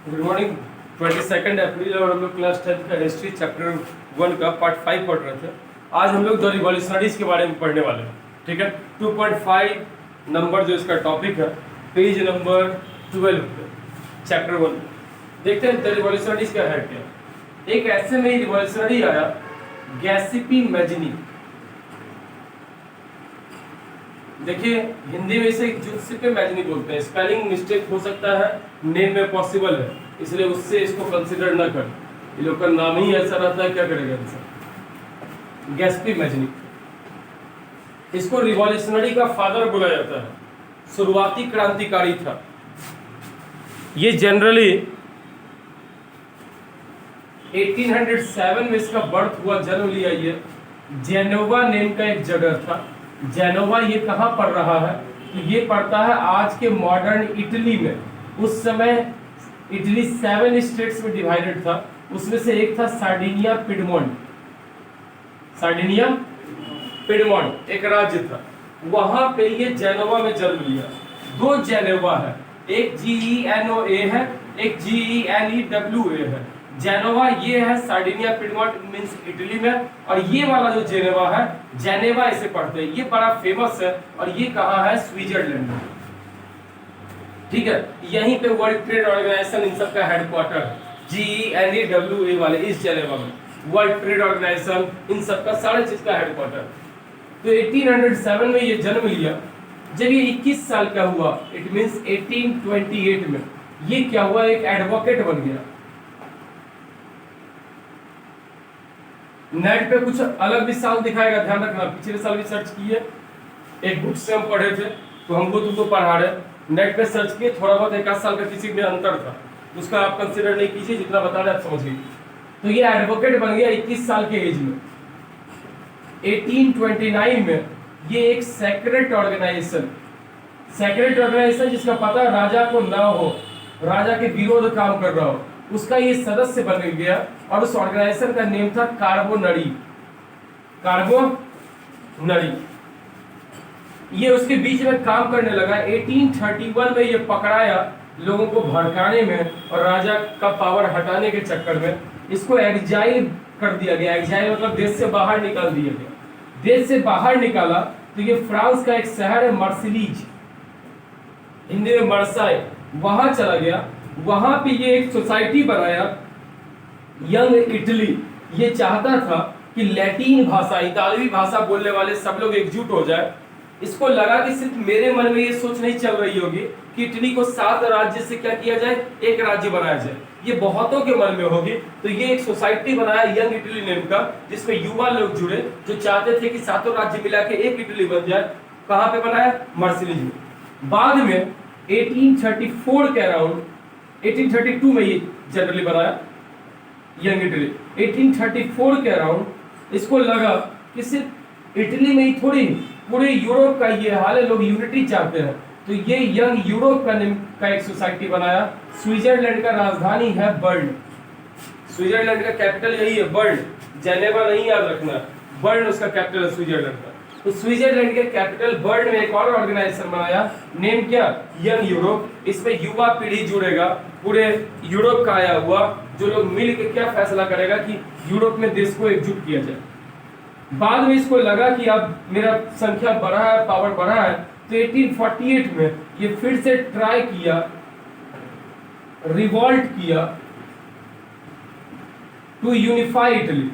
Good morning. 22 अप्रैल और हम लोग क्लास 10 का हिस्ट्री चैप्टर 1 का पार्ट 5 पढ़ रहे थे। आज हम लोग द रिवॉल्यूशनरीज के बारे में पढ़ने वाले हैं। ठीक है, 2.5 नंबर जो इसका टॉपिक है, पेज नंबर 12 पे चैप्टर 1 देखते हैं द रिवॉल्यूशनरीज का है क्या। एक ऐसे में रिवॉल्यूशनरी आया गैसिपी मैजिनी। देखिए हिंदी में इसे जुत्सिपे मैजिनी बोलते हैं। स्पेलिंग मिस्टेक हो सकता है, नेम में पॉसिबल है, इसलिए उससे इसको कंसीडर न कर। ये लोग का नाम ही ऐसा रहता है, क्या करेगा इंसान। गैस्पी मैजिनी, इसको रिवॉल्यूशनरी का फादर बोला जाता है, शुरुआती क्रांतिकारी था। ये जनरली 1807 में इसका बर्थ हुआ, जन्म लिया। ये जेनोवा नेम का एक जगह था। जेनोवा ये कहाँ पड़ रहा है, तो ये पड़ता है आज के मॉडर्न इटली में। उस समय इटली 7 स्टेट्स में डिवाइडेड था, उसमें से एक था सार्डिनिया पिडमोंट। सार्डिनिया पिडमोंट एक राज्य था, वहां पे ये जेनोवा में जन्म लिया। 2 जेनोवा है, एक GENOA है, एक GENEWA है। जेनोवा ये है सार्डिनिया पिडमोंट मींस इटली में, और ये वाला जो जेनेवा है, जेनेवा इसे पढ़ते हैं, ये बड़ा फेमस है। और ये कहाँ है, स्विट्जरलैंड में। ठीक है, यहीं पे वर्ल्ड ट्रेड ऑर्गेनाइजेशन इन सब का हेडक्वार्टर है। GENEWA वाले इस जेनेवा में वर्ल्ड ट्रेड ऑर्गेनाइजेशन इन सब का सारे चीज का हेडक्वार्टर। तो 1807 में ये जन्म लिया। जब ये 21 साल का हुआ, इट मींस 1828 में, ये क्या हुआ, एक एडवोकेट बन गया। नेट पे कुछ अलग भी साल दिखाएगा, ध्यान रखना। पिछले साल भी सर्च किए, एक बुक से हम पढ़े थे, तो हमको तुमको पढ़ा रहे। नेट पे सर्च किए, थोड़ा बहुत 1 साल का किसी में अंतर था, उसका आप कंसिडर नहीं कीजिए, जितना बता रहे आप समझिए। तो ये एडवोकेट बन गया 21 साल के एज में। 1829 में ये एक सेक्रेट ऑर्गेनाइजेशन जिसका पता राजा को ना हो, राजा के विरोध काम कर रहा हो, उसका ये सदस्य बन गया। और उस ऑर्गेनाइजेशन का नेम था कार्बोनरी। ये उसके बीच में काम करने लगा। 1831 में ये पकड़ाया लोगों को भड़काने में और राजा का पावर हटाने के चक्कर में इसको एग्जाइल कर दिया गया। एग्जाइल मतलब देश से बाहर निकाल दिया गया। देश से बाहर निकाला तो ये फ्रांस का एक शहर है मार्सिलीज, हिंदी में मर्साई, वहां चला गया। वहां पे ये एक सोसाइटी बनाया, यंग इटली। ये चाहता था कि लैटिन भाषा, इतालवी भाषा बोलने वाले सब लोग एकजुट हो जाए। इसको लगा कि सिर्फ मेरे मन में ये सोच नहीं चल रही होगी कि इटली को 7 राज्य से क्या किया जाए, एक राज्य बनाया जाए, ये बहुतों के मन में होगी। तो ये एक सोसाइटी बनाया यंग इटली नेम का, जिसमें युवा लोग जुड़े जो चाहते थे कि 7 राज्य मिला के एक इटली बन जाए। कहाँ पे बनाया, मार्सिलीज में। बाद में 1834 के अराउंड, 1832 में ये जनरली बनाया यंग इटली। 1834 के अराउंड इसको लगा कि सिर्फ इटली में ही थोड़ी, पूरे यूरोप का ये हाल है, लोग यूनिटी चाहते हैं। तो ये यंग यूरोप का एक सोसाइटी बनाया। स्विट्जरलैंड का राजधानी है बर्न। स्विट्जरलैंड का कैपिटल यही है, बर्न। जेनेवा नहीं याद रखना, बर्न उसका कैपिटल है स्विट्जरलैंड का। तो स्विट्जरलैंड के कैपिटल बर्न में एक और ऑर्गेनाइजेशन बनाया, नेम क्या, यंग यूरोप। इसमें युवा पीढ़ी जुड़ेगा, पूरे यूरोप का आया हुआ, जो लोग मिल के क्या फैसला करेगा कि यूरोप में देश को एकजुट किया जाए। बाद में इसको लगा कि अब मेरा संख्या बढ़ा है, पावर बढ़ा है, तो 1848 में ये फिर से ट्राई किया, रिवॉल्ट किया टू यूनिफाई इटली।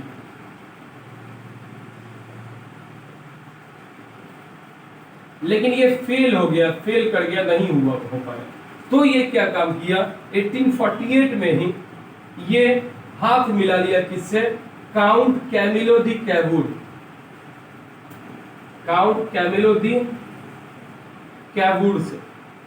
लेकिन ये फेल हो गया, फेल कर गया, नहीं हुआ हो पाया। तो ये क्या काम किया, 1848 में ही ये हाथ मिला लिया किससे, काउंट कैमिलो दी कैवूर। काउंट कैमिलो दी कैवूर से।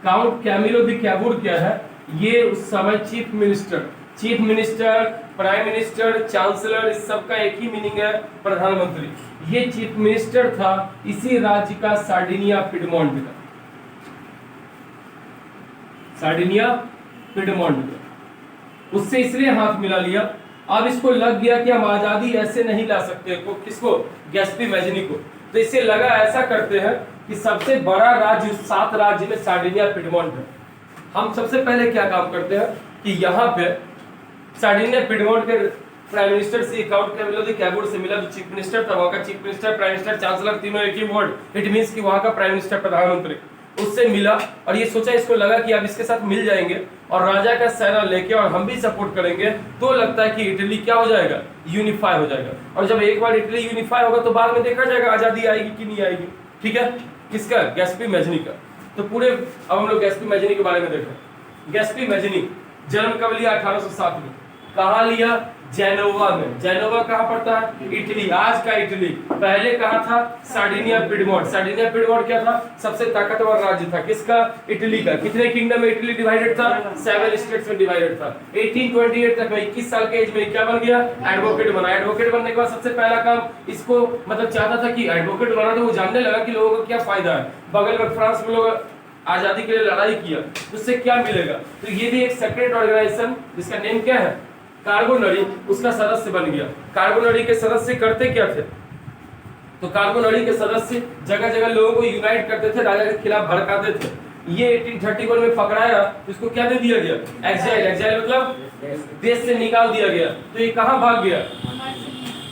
काउंट कैमिलो दी कैवूर क्या है, ये उस समय chief minister, prime minister, chancellor, इस सब का एक ही मीनिंग है, प्रधानमंत्री। ये चीफ मिनिस्टर था इसी राज्य का, सार्डिनिया पिडमोंट का। सार्डिनिया पिडमोंट का, उससे इसलिए हाथ मिला लिया। अब इसको लग गया कि हम आजादी ऐसे नहीं ला सकते, किसको, गैस्पी मैजिनी को। तो इसे लगा ऐसा करते हैं कि सबसे बड़ा राज्य 7 राज्य में सार्डिनिया पिडमोंट है, हम सबसे पहले क्या काम करते हैं कि यहाँ पे सार्डिनिया पिडमोंट के प्राइम मिनिस्टर से अकाउंट कैबिलो द कैबोर्ड से मिला, जो चीफ मिनिस्टर था वहाँ का chief minister, prime minister, chancellor तीनों एक ही वर्ड, इट मींस कि वहाँ का प्राइम मिनिस्टर प्रधानमंत्री, उससे मिला और ये सोचा, इसको लगा कि अब इसके साथ मिल जाएंगे और राजा का सेना लेके और हम भी सपोर्ट करेंगे तो लगता है कि इटली क्या हो जाएगा, यूनिफाई हो जाएगा। और जब एक बार इटली यूनिफाई होगा तो बाद में देखा जाएगा आजादी आएगी कि नहीं आएगी। ठीक है, किसका? गैस्पी मैजनी का। तो पूरे अब हम लोग गैस्पी मैजनी के बारे में देखें। गैस्पी मैजनी जन्म कब लिया? 1807 में। कहाँ लिया? जेनोवा में। जेनोवा कहाँ पड़ता है? इटली, आज का इटली। पहले कहाँ था? Sardinia Piedmont. सार्डिनिया पिडमोंट क्या था? सबसे ताकतवर राज्य था। किसका? इटली का। कितने किंगडम में इटली डिवाइडेड था? 7 स्टेट्स में डिवाइडेड था। 1828 तक में 21 साल के एज में क्या बन गया? एडवोकेट बना। एडवोकेट बनने के बाद सबसे पहला काम इसको मतलब चाहता था कि एडवोकेट बना, तो वो जानने लगा कि लोगों को क्या फायदा है। बगल में फ्रांस में लोग आजादी के लिए लड़ाई किया, उससे क्या मिलेगा? तो ये भी एक सेक्रेट ऑर्गेनाइजेशन जिसका नेम क्या है? कार्बोनरी, उसका सदस्य बन गया। कार्बोनरी के सदस्य करते क्या थे? तो कार्बोनरी के सदस्य जगह जगह लोगों को यूनाइट करते थे, राजा के खिलाफ भड़काते थे। ये 1831 में पकड़ाया तो इसको क्या दे दिया गया? एक्साइल। एक्साइल मतलब देश से निकाल दिया गया। तो ये कहाँ भाग गया?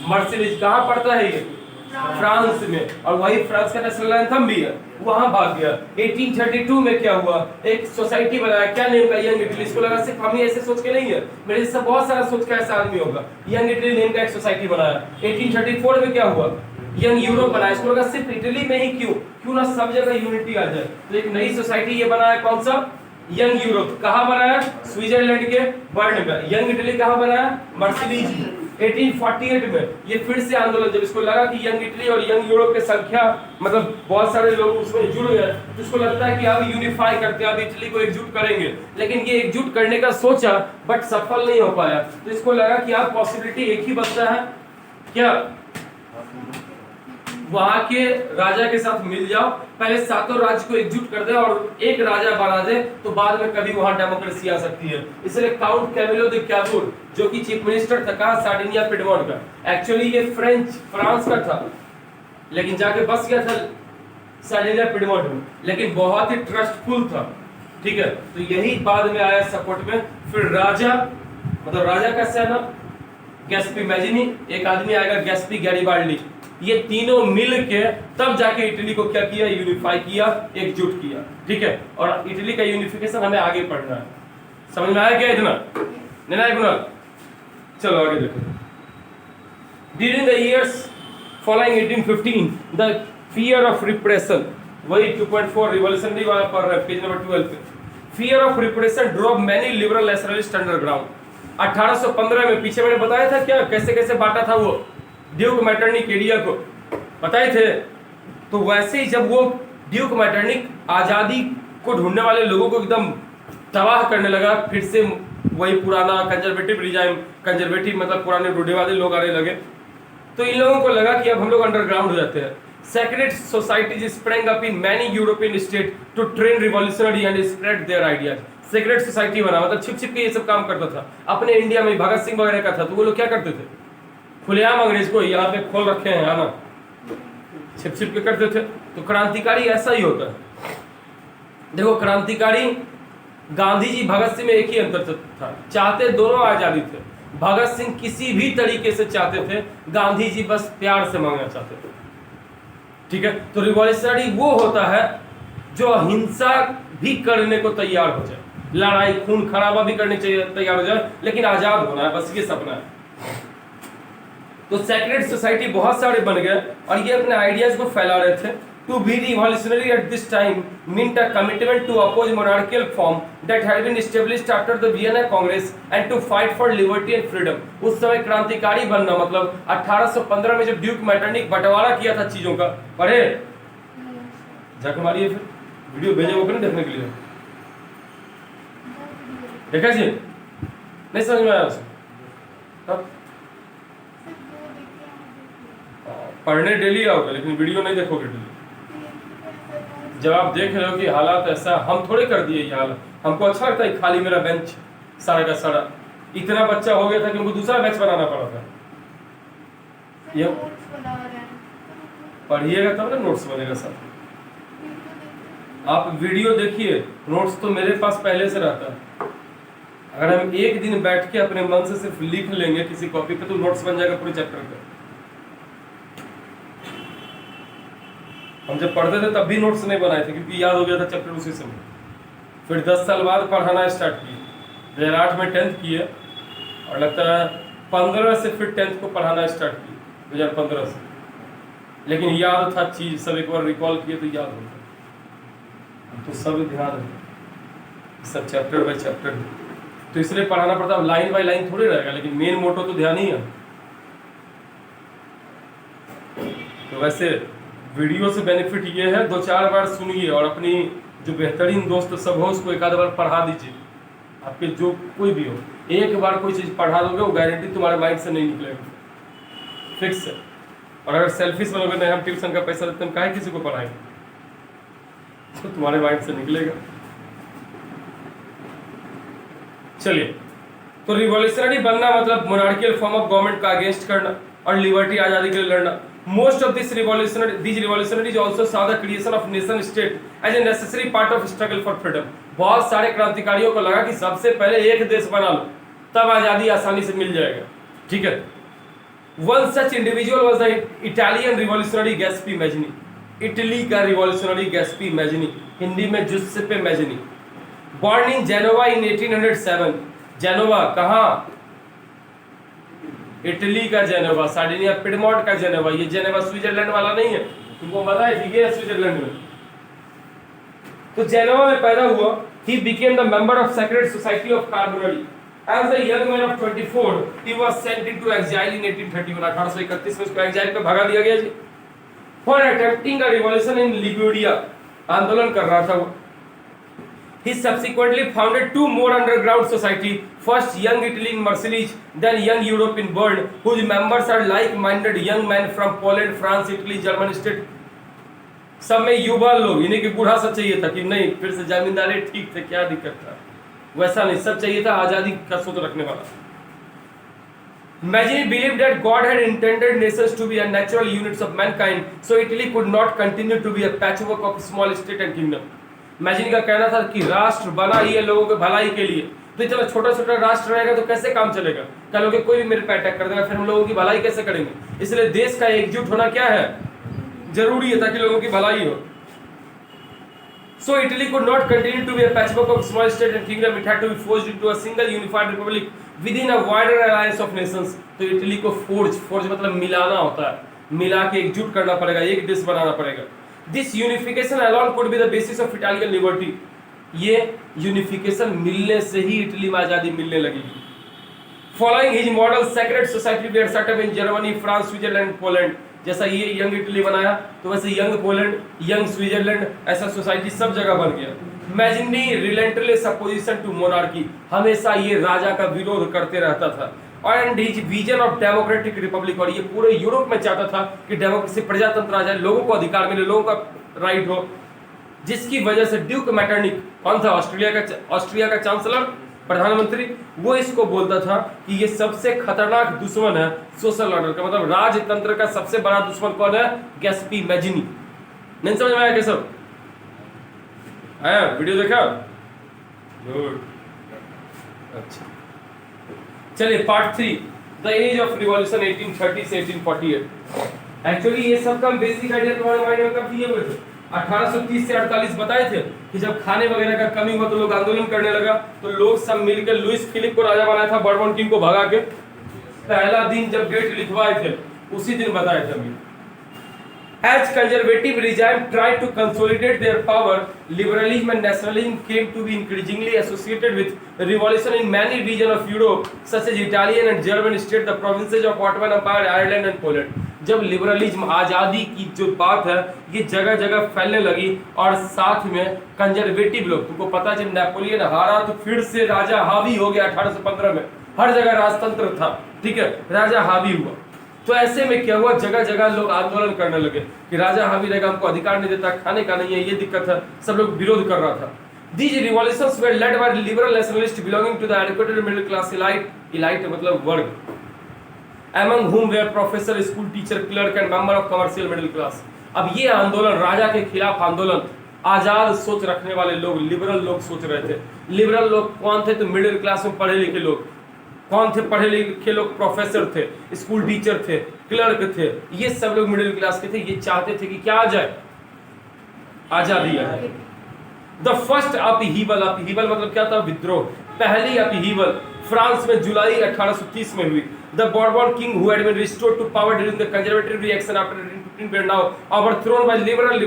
मर्सिलीज। कहाँ पड़ता है ये? फ्रांस में। और वही फ्रांस का नेशनल एंथम भी है, वहां भाग गया। 1832 में क्या हुआ? एक सोसाइटी बनाया, क्या नेम का? Young Italy. इसको लगा सिर्फ हम ही ऐसे सोच के नहीं है, मेरे जैसा बहुत सारा सोच का ऐसा आदमी होगा। यंग इटली नेम का एक सोसाइटी बनाया। 1834 में क्या हुआ? यंग यूरोप बनाया। इसको लगा सिर्फ इटली में ही क्यों ना सब जगह यूनिटी आ जाए, तो एक नई सोसाइटी ये बनाया। कौन सा? Young Europe. कहाँ बनाया? स्विट्जरलैंड के बर्न में। यंग इटली कहाँ बनाया? मर्सिलीज। 1848 में ये फिर से आंदोलन, जब इसको लगा कि यंग इटली और यंग यूरोप की संख्या मतलब बहुत सारे लोग उसमें जुड़ गए, तो इसको लगता है कि अब यूनिफाई करते हैं, अब इटली को एकजुट करेंगे। लेकिन ये एकजुट करने का सोचा बट सफल नहीं हो पाया। तो इसको लगा कि अब पॉसिबिलिटी एक ही बचता है, क्या? वहां के राजा के साथ मिल जाओ, पहले सातों राज्य को एकजुट कर दे और एक राजा बना दे, तो बाद में कभी वहां डेमोक्रेसी आ सकती है। इसलिए काउंट कैमिलो द कैबोर, जो कि चीफ मिनिस्टर था, कहा? सार्डिनिया पिडमोंट का। एक्चुअली ये फ्रांस का था, लेकिन जाके बस गया था सार्डिनिया पिडमोंट में, लेकिन बहुत ही ट्रस्टफुल था। ठीक है, तो यही बाद में आया सपोर्ट में। फिर राजा मतलब राजा का सेना, गैस्पी मैजिनी, एक आदमी आएगा गैस्पी गैरिबाल्डी, ये तीनों मिल के तब जाके इटली को क्या किया? यूनिफाई किया, एकजुट किया। ठीक है, और इटली का यूनिफिकेशन हमें आगे पढ़ना है। समझ में आया क्या इतना? नहीं ना इतना? चलो आगे देखो। During the years following 1815 the fear of repression, वही 2.4 रिवॉल्यूशनरी वाला पढ़ रहे हैं पेज नंबर 12 पे। Fear of repression drove many liberal nationalist underground. 1815 में, पीछे मैंने बताया था क्या कैसे कैसे बांटा था वो ड्यूक मैटरनिक एरिया को, बताए थे। तो वैसे ही जब वो ड्यूक मैटरनिक आज़ादी को ढूंढने वाले लोगों को एकदम तबाह करने लगा, फिर से वही पुराना कंजर्वेटिव रिजाइम, कंजर्वेटिव मतलब पुराने रूढ़िवादी लोग आने लगे, तो इन लोगों को लगा कि अब हम लोग अंडरग्राउंड हो जाते हैं। Secret societies spring up in many European state to train revolutionary and spread their ideas. Secret society बना, मतलब छिप छिप के ये सब काम करता था। अपने इंडिया में भगत सिंह वगैरह का था, तो वो लोग क्या करते थे? खुलेआम अंग्रेज को यहाँ पे खोल रखे हैं, है ना, छिप छिप के करते थे। तो क्रांतिकारी ऐसा ही होता है। देखो, क्रांतिकारी गांधी जी भगत सिंह में एक ही अंतर था, चाहते दोनों आजादी थे। भगत सिंह किसी भी तरीके से चाहते थे, गांधी जी बस प्यार से मांगना चाहते थे। ठीक है, तो रिवॉल्यूशनरी वो होता है जो हिंसा भी करने को तैयार हो जाए, लड़ाई खून खराबा भी करने चाहिए तैयार हो जाए, लेकिन आजाद होना है, बस ये सपना है। तो सेक्रेट सोसाइटी बहुत सारे बन गए और ये अपने आइडियाज को फैला रहे थे। To be revolutionary at this time meant a commitment to oppose monarchical form that had been established after the Vienna Congress and to fight for liberty and freedom। उस समय क्रांतिकारी बनना मतलब 1815 में जब ड्यूक मैटरनिक बंटवारा किया था चीजों का, पढ़े जाके मारिए, फिर वीडियो भेजे वो नहीं देखने के लिए, देखा जी? नहीं समझ में आया उसको? पढ़ने डेली आओगे लेकिन वीडियो नहीं देखोगे डेली। जब आप देख रहे हो कि हालात ऐसा, हम थोड़े कर दिए ये हाल। हमको अच्छा लगता है खाली मेरा बेंच सारा का सारा, इतना बच्चा हो गया था कि हमको दूसरा बेंच बनाना पड़ा था। ये पढ़िएगा तब ना नोट्स बनेगा सब। आप वीडियो देखिए, नोट्स तो मेरे पास पहले से रहता है। अगर हम एक दिन बैठ के अपने मन से सिर्फ लिख लेंगे किसी कॉपी पे तो नोट्स बन जाएगा पूरे चैप्टर का। हम जब पढ़ते थे तब भी नोट्स नहीं बनाए थे क्योंकि याद हो गया था चैप्टर उसी समय। फिर 10 साल बाद पढ़ाना स्टार्ट किए, 2008 में 10th किए और लगता है 15 से फिर 10th को पढ़ाना स्टार्ट किए, 2015 से। लेकिन याद था चीज, सब एक बार रिकॉल किए तो याद होता, तो सब ध्यान है, सब चैप्टर बाय चैप्टर है, तो इसलिए पढ़ाना पड़ता है। लाइन बाय लाइन थोड़ी रहेगा, लेकिन मेन मोटो तो ध्यान ही है। तो वैसे वीडियो से बेनिफिट ये है, 2-4 बार सुनिए और अपनी जो बेहतरीन दोस्त सब हो उसको एक आध बार पढ़ा दीजिए। आपके जो कोई भी हो, एक बार कोई चीज़ पढ़ा दोगे वो गारंटी तुम्हारे माइंड से नहीं निकलेगा, फिक्स है। और अगर सेल्फिश बनोगे नहीं हम ट्यूशन का पैसा देते हम काहे किसी को पढ़ाएंगे, तो तुम्हारे माइंड से निकलेगा। चलिए, तो रिवॉल्यूशनरी बनना मतलब मोनार्कियल फॉर्म ऑफ गवर्नमेंट का अगेंस्ट करना और लिबर्टी आजादी के लिए लड़ना। Most of these revolutionaries also saw the creation of nation state as a necessary part of struggle for freedom। बहुत सारे क्रांतिकारियों को लगा कि सबसे पहले एक देश बना लो तब आजादी आसानी से मिल जाएगा, ठीक है। One such individual was the Italian revolutionary Giuseppe Mazzini। Italy का रिवॉल्यूशनरी गैस्पी मैजिनी, हिंदी में Giuseppe Mazzini. Born in Genoa in 1807। Genoa कहाँ? इटली का जेनेवा, सार्डिनिया पिडमॉन्ट का जेनेवा। ये जेनेवा स्विट्जरलैंड वाला नहीं है, तुमको पता है ठीक है, स्विट्जरलैंड में। तो जेनेवा में पैदा हुआ। He became the member of Sacred Society of Carbonari। As a young man of 24, he was sent into exile in 1831। 1831 में उसको एक्साइल पे भगा दिया गया जी। For attempting a revolution in Liguria, आंदोलन कर रहा था वो। He subsequently founded 2 more underground societies, first Young Italy in Marseille, then Young Europe in Bern, whose members are like-minded young men from Poland, France, Italy, German state। सब में युवा लोग, इन्हें कि बूढ़ा सब चाहिए था कि नहीं फिर से जमींदारी ठीक थे, क्या दिक्कत था, वैसा नहीं, सब चाहिए था आजादी का सोच रखने वाला। Mazzini believed that God had intended nations to be unnatural units of mankind, so Italy could not continue to be a patchwork of small state and kingdom। Mazzini का कहना था कि राष्ट्र बना ही है लोगों के भलाई के लिए, तो इतना छोटा छोटा राष्ट्र रहेगा तो कैसे काम चलेगा, कल लोग कोई भी मेरे पे अटैक कर देगा, फिर हम लोगों की भलाई कैसे करेंगे। इसलिए देश का एकजुट होना क्या है, जरूरी है ताकि लोगों की भलाई हो। So Italy could not continue to be a patchwork of small state and kingdom, it had to be forged into a single unified republic within a wider alliance of nations। तो इटली को forge मतलब मिलाना होता है, मिला के एकजुट करना पड़ेगा, एक देश बनाना पड़ेगा। This unification alone could be the basis of Italian liberty। ये यूनिफिकेशन मिलने से ही इटली में आजादी मिलने लगेगी। Following his model, sacred society were set up in Germany, France, Switzerland, Poland। जैसा ये यंग इटली बनाया तो वैसे यंग पोलैंड, यंग स्विट्जरलैंड, ऐसा सोसाइटी सब जगह बन गया। Mazzini relentless opposition to monarchy, हमेशा ये राजा का विरोध करते रहता था। And his vision of democratic republic, और ये पूरे यूरोप में चाहता था कि डेमोक्रेसी प्रजातंत्र आ जाए, लोगों को अधिकार मिले, लोगों का राइट हो। जिसकी वजह से ड्यूक मैटरनिक, कौन था ऑस्ट्रिया का चांसलर, प्रधानमंत्री, वो इसको बोलता था कि ये सबसे खतरनाक दुश्मन है सोशल ऑर्डर का, मतलब राजतंत्र का सबसे बड़ा दुश्मन कौन है, गैस्पी मैजिनी। नहीं समझ में आया क्या सब? आया वीडियो देखा? गुड, अच्छा। चलिए part 3, the age of revolution 1830 से 1848। एक्चुअली ये सब का बेसिक आइडिया तुम्हारे माइंड में कब दिए हुए थे? 1830 से 48 बताए थे कि जब खाने वगैरह का कमी हुआ तो लोग आंदोलन करने लगा, तो लोग सब मिलकर लुइस फिलिप को राजा बनाया था, बर्बन किंग को भगा के। पहला दिन जब डेट लिखवाए थे उसी दिन बताए थे हमें। As conservative regime tried to consolidate their power, liberalism and nationalism came to be increasingly associated with revolution in many regions of Europe, such as Italian and German state, the provinces of Ottoman Empire, Ireland and Poland। जब liberalism, आज़ादी की जो बात है ये जगह जगह फैलने लगी, और साथ में कंजर्वेटिव लोग, तुमको पता है जब नेपोलियन हारा तो फिर से राजा हावी हो गया 1815 में, हर जगह राजतंत्र था, ठीक है, राजा हावी हुआ। तो ऐसे में क्या हुआ, जगह जगह लोग आंदोलन करने लगे कि राजा हावी रहेगा, हमको अधिकार नहीं देता, खाने का नहीं है, ये दिक्कत है, सब लोग विरोध कर रहा था। These revolutions were led by liberal nationalists belonging to the educated middle class elite मतलब वर्ग, among whom were professor, school teacher, clerk and member of commercial middle class। अब ये आंदोलन, राजा के खिलाफ आंदोलन, आजाद सोच रखने वाले लोग, लिबरल लोग सोच रहे थे। लिबरल लोग कौन थे? तो मिडिल क्लास में पढ़े लिखे लोग। कौन थे पढ़े लिखे लोग? प्रोफेसर थे, स्कूल टीचर थे, क्लर्क थे, ये सब लोग मिडिल क्लास के थे। ये चाहते थे कि क्या आ जाए? आजादी आ जाए। द फर्स्ट अपहीवल, अपहीवल मतलब क्या था? विद्रोह। पहली अपहीवल फ्रांस में जुलाई 1830 में हुई। The Bourbon king who had been restored to power during the conservative reaction after 1815 were now overthrown by liberal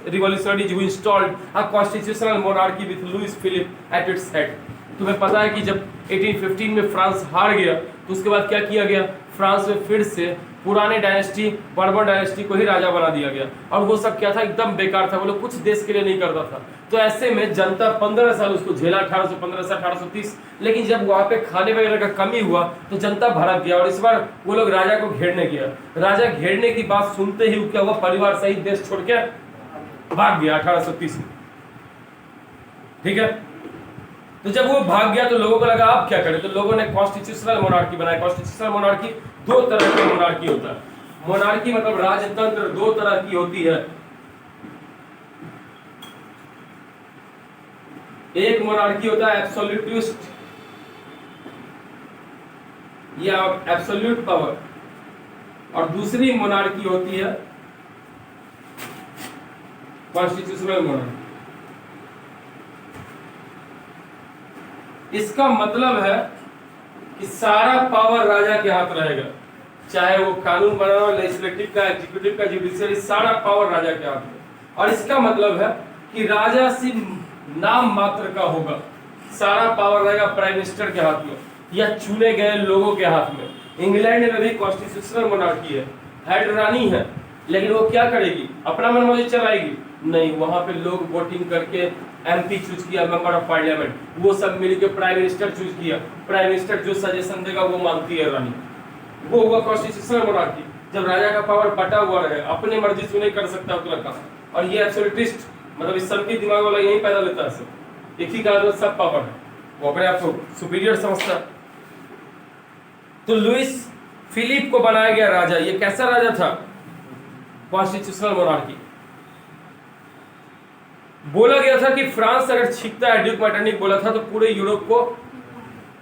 revolutionaries who installed a constitutional monarchy with Louis Philippe at its head। तुम्हें पता है कि जब 1815 में France हार गया तो उसके बाद क्या किया गया? फ्रांस में फिर से पुराने डायनेस्टी, बर्बन डायनेस्टी को ही राजा बना दिया गया। और वो सब क्या था? एकदम बेकार था। वो लोग कुछ देश के लिए नहीं करता था। तो ऐसे में जनता 15 साल उसको झेला, 1815 से 1830। लेकिन जब वहां पे खाने वगैरह का कमी हुआ तो जनता भड़क गया और इस बार वो लोग राजा को घेरने गया। राजा घेरने की बात सुनते ही क्या हुआ? परिवार सहित देश छोड़ के भाग गया 1830 में। ठीक है, तो जब वो भाग गया तो लोगों को लगा अब क्या करें? तो लोगों ने कॉन्स्टिट्यूशनल मोनार्की बनाया। कॉन्स्टिट्यूशनल मोनार्की, दो तरह की मोनार्की होता है। मोनार्की मतलब राजतंत्र दो तरह की होती है। एक मोनार्की होता है एब्सोल्यूटिस्ट या एब्सोल्यूट पावर, और दूसरी मोनार्की होती है कॉन्स्टिट्यूशनल मोनार्की। इसका मतलब है कि सारा पावर राजा के हाथ रहेगा, चाहे वो कानून बनाना, लेजिस्लेटिव का, एग्जीक्यूटिव का, जुडिशियरी, सारा पावर राजा के हाथ में। और इसका मतलब है कि राजा सिर्फ नाम मात्र का होगा, सारा पावर रहेगा प्राइम मिनिस्टर के हाथ में या चुने गए लोगों के हाथ में। इंग्लैंड में भी कॉन्स्टिट्यूशनल मोनार्की है, हेड रानी है, लेकिन वो क्या करेगी? अपना मनमर्जी चलाएगी? नहीं, वहां पे लोग वोटिंग करके एमपी चूज किया, मेंबर ऑफ पार्लियामेंट, वो सब मिलकर प्राइम मिनिस्टर चूज किया। प्राइम मिनिस्टर जो सजेशन देगा वो मानती है रानी। वो हुआ कॉन्स्टिट्यूशनल मोनार्की, जब राजा का पावर बटा हुआ रहे, अपने मर्जी से नहीं कर सकता उतना काम। और ये एब्सोल्यूटिस्ट मतलब इस सबके दिमाग वाला यही पैदा लेता है, सब एक ही कारण सब पावर है, वो अपने आप को सुपीरियर समझता है। तो लुइस फिलिप को बनाया गया राजा। ये कैसा राजा था? Constitutional monarchy. बोला गया था कि फ्रांस अगर छिपता है, ड्यूक मैटरनिक बोला था, तो पूरे यूरोप को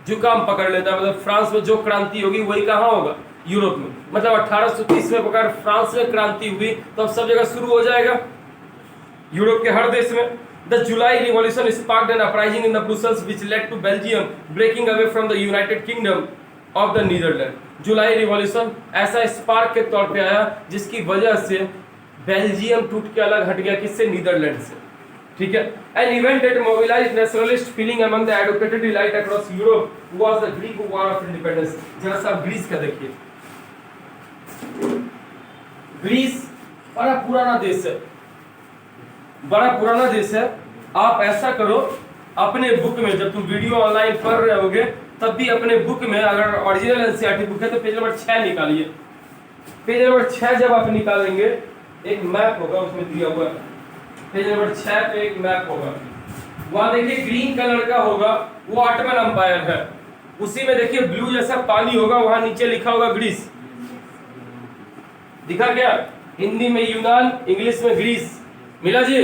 जुकाम पकड़ लेता है। मतलब फ्रांस में जो क्रांति होगी वही कहाँ होगा? यूरोप में। मतलब 1830 में अगर फ्रांस में क्रांति हुई तो अब सब जगह शुरू हो जाएगा, यूरोप के हर देश में। The July revolution sparked an uprising in the Brussels which led to Belgium breaking away from the United Kingdom of the Netherland. जुलाई रिवॉल्यूशन ऐसा स्पार्क के तौर पे आया जिसकी वजह से बेल्जियम टूट के अलग हट गया, किससे? नीदरलैंड से। ठीक है, an event that mobilized nationalist feeling among the educated elite across Europe was the Greek War of Independence। जरा सा ग्रीस का देखिए। ग्रीस बड़ा पुराना देश है, बड़ा पुराना देश है। आप ऐसा करो, अपने बुक में जब तुम वीडियो ऑनलाइन पढ़ रहे होगे तब भी अपने बुक में, अगर ओरिजिनल एनसीईआरटी बुक है तो पेज नंबर 6 निकालिए। पेज नंबर 6 जब आप निकालेंगे, एक मैप होगा उसमें दिया हुआ है, पेज नंबर 6 पे एक मैप होगा। वहां देखिए ग्रीन कलर का होगा, वो ऑटोमन एम्पायर है। उसी में देखिए ब्लू जैसा पानी होगा, वहां नीचे लिखा होगा ग्रीस। दिखा क्या? हिंदी में यूनान, इंग्लिश में ग्रीस। मिला जी?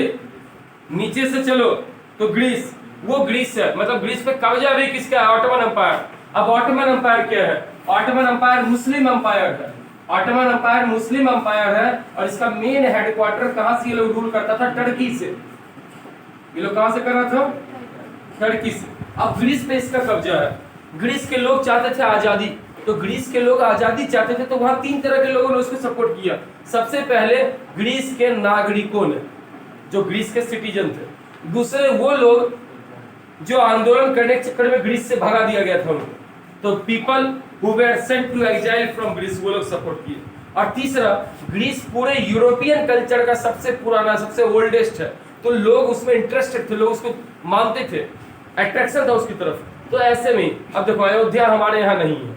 नीचे से चलो तो ग्रीस, वो ग्रीस है। मतलब ग्रीस पे कब्जा भी किसका है? Ottoman Empire. अब ऑटोमन एम्पायर क्या है? ऑटोमन एम्पायर मुस्लिम एम्पायर है। ऑटोमन एम्पायर मुस्लिम एम्पायर है और इसका मेन हेडक्वार्टर कहां से ये लोग रूल करता था? टर्की से। ये लोग कहां से कर रहा था? टर्की से। अब ग्रीस पे इसका कब्जा है। ग्रीस के लोग चाहते थे आजादी, तो ग्रीस के लोग आजादी चाहते थे, तो वहां 3 तरह के लोगों ने उसको सपोर्ट किया। सबसे पहले ग्रीस के नागरिकों ने, जो ग्रीस के सिटीजन थे। दूसरे वो लोग जो आंदोलन करने के चक्कर में ग्रीस से भगा दिया गया था उनको, तो people who were sent to exile from Greece, वो लोग सपोर्ट किए। और तीसरा, ग्रीस पूरे यूरोपियन कल्चर का सबसे पुराना, सबसे ओल्डेस्ट है, तो लोग उसमें इंटरेस्टेड थे, लोग उसको मानते थे, अट्रैक्शन था उसकी तरफ। तो ऐसे में अब देखो, अयोध्या हमारे यहाँ नहीं है,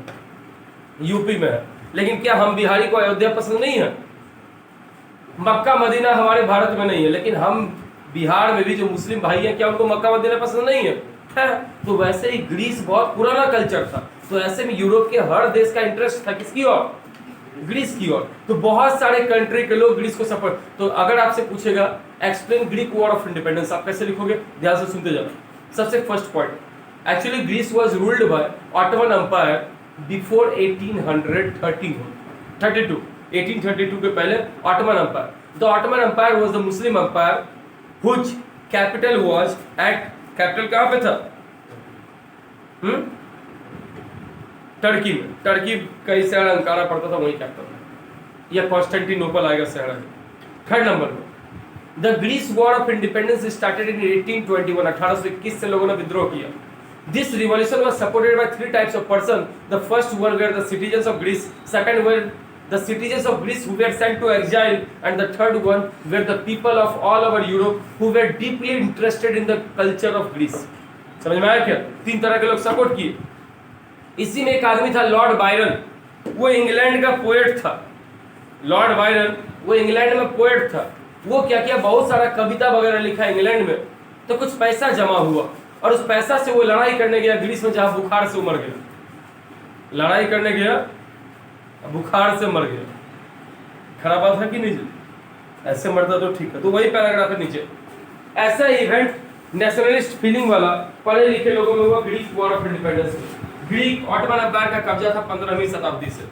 यूपी में है, लेकिन क्या हम बिहारी को अयोध्या पसंद नहीं है? मक्का मदीना हमारे भारत में नहीं है, लेकिन हम बिहार में भी जो मुस्लिम भाई हैं, क्या उनको मक्का मदीना पसंद नहीं है? तो वैसे ही ग्रीस बहुत पुराना कल्चर था, तो ऐसे में यूरोप के हर देश का इंटरेस्ट था किसकी ओर? ग्रीस की ओर। तो बहुत सारे कंट्री के लोग ग्रीस को सपोर्ट। तो अगर आपसे पूछेगा explain Greek war of independence. आप कैसे लिखोगे, ध्यान से सुनते जाना। सबसे first point, actually Greece was ruled by Ottoman Empire before 1832। 1832 के पहले Ottoman Empire. The Ottoman Empire was the Muslim empire which capital was at, capital कहां पे था? टर्की में। टर्की कई शहर अंकारा पड़ता था, वही कैपिटल है, या कॉन्स्टेंटिनोपल आएगा शहर है। थर्ड नंबर में, the Greece war of independence started in 1821। 1821 से लोगों ने विद्रोह किया। This revolution was supported by three types of person. The first one were the citizens of Greece, second were the citizens of Greece who were sent to exile, and the third one were the people of all over Europe who were deeply interested in the culture of Greece. समझ में आया क्या? तीन तरह के लोग support किए। इसी में एक आदमी था लॉर्ड बायरन, वो इंग्लैंड का पोएट था। लॉर्ड बायरन वो इंग्लैंड में पोएट था। वो क्या किया, बहुत सारा कविता वगैरह लिखा इंग्लैंड में, तो कुछ पैसा जमा हुआ और उस पैसा से वो लड़ाई करने गया ग्रीस में, जहां बुखार से मर गया। लड़ाई करने गया, बुखार से मर गया। खराब बात है कि नहीं? ऐसे मरता तो ठीक है। तो वही पैराग्राफ है नीचे। ऐसा इवेंट नेशनलिस्ट फीलिंग वाला पढ़े लिखे लोगों में हुआ ग्रीक वॉर ऑफ इंडिपेंडेंस में। ग्रीक ऑटोमन एम्पायर का कब्जा था 15वीं शताब्दी से।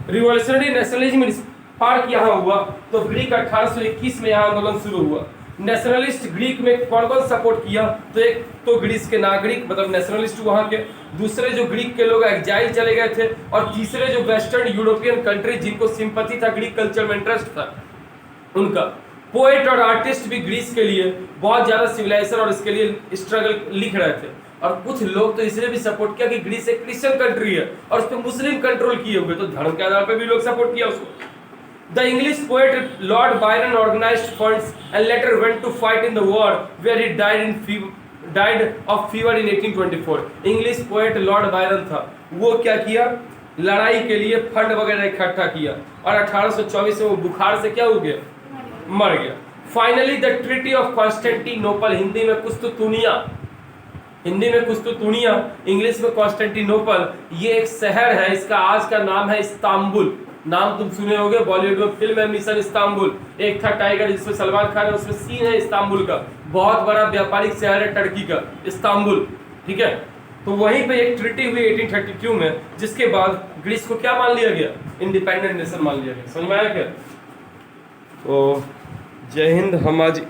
रिवॉल्यूशनरी नेशनलिज्म स्पार्क यहाँ हुआ, तो ग्रीक 1821 में यहाँ आंदोलन शुरू हुआ। नेशनलिस्ट ग्रीक में कौन कौन सपोर्ट किया? तो एक तो ग्रीस के नागरिक, मतलब नेशनलिस्ट वहां के, दूसरे जो ग्रीक के लोग एग्जाइल चले गए थे, और तीसरे जो वेस्टर्न यूरोपियन कंट्री जिनको सिंपैथी था, ग्रीक कल्चर में इंटरेस्ट था, उनका। पोएट और आर्टिस्ट भी ग्रीस के लिए बहुत ज्यादा सिविलाइजेशन और इसके लिए स्ट्रगल लिख रहे थे। और कुछ लोग तो इसलिए भी सपोर्ट किया कि ग्रीस एक क्रिश्चियन कंट्री है और उस पर मुस्लिम कंट्रोल किए हुए, तो धर्म के आधार पर भी लोग सपोर्ट किया उसको। The English poet Lord Byron organized funds and later went to fight in the war, where he died of fever in 1824. English poet Lord Byron था, वो क्या किया, लड़ाई के लिए फंड वगैरह इकट्ठा किया, और 1824 में वो बुखार से क्या हो गया, मर गया। Finally the treaty of Constantinople, Hindi में कुस्तुतुनिया, इंग्लिश में कॉन्स्टेंटिनोपल, ये एक शहर है, इसका आज का नाम है इस्तांबुल। नाम तुम सुने होंगे, बॉलीवुड में फिल्म है मिशन इस्तांबुल, एक था टाइगर जिसमें सलमान खान है, उसमें सीन है इस्तांबुल का। बहुत बड़ा व्यापारिक शहर है टर्की का इस्तांबुल, ठीक है। तो वहीं पे एक ट्रीटी हुई 1832 में, जिसके बाद ग्रीस को क्या मान लिया गया, इंडिपेंडेंट नेशन मान लिया गया। समझ में आया क्या? तो जय हिंद। हम आज